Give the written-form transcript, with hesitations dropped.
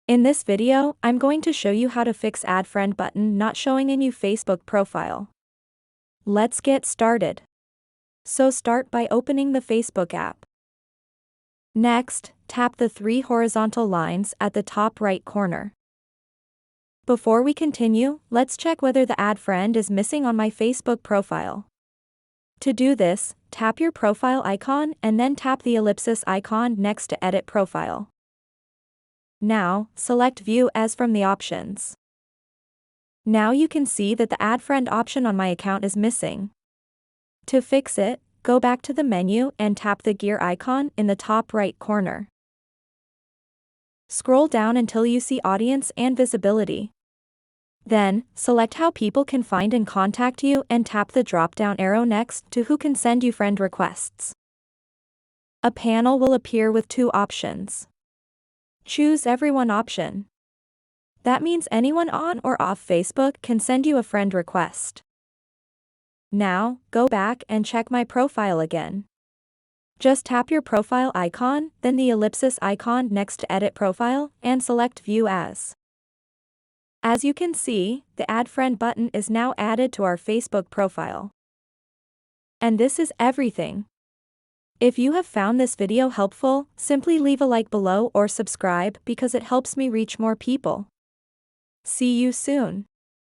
In this video, I'm going to show you how to fix Add Friend button not showing in your Facebook profile. Let's get started. So start by opening the Facebook app. Next, tap the three horizontal lines at the top right corner. Before we continue, let's check whether the Add Friend is missing on my Facebook profile. To do this, tap your profile icon and then tap the ellipsis icon next to Edit Profile. Now, select View As from the options. Now you can see that the Add Friend option on my account is missing. To fix it, go back to the menu and tap the gear icon in the top right corner. Scroll down until you see Audience and Visibility. Then, select how people can find and contact you and tap the drop-down arrow next to Who can send you friend requests. A panel will appear with two options. Choose Everyone option. That means anyone on or off Facebook can send you a friend request. Now, go back and check my profile again. Just tap your profile icon, then the ellipsis icon next to Edit Profile, and select View As. As you can see, the Add Friend button is now added to our Facebook profile. And this is everything. If you have found this video helpful, simply leave a like below or subscribe because it helps me reach more people. See you soon.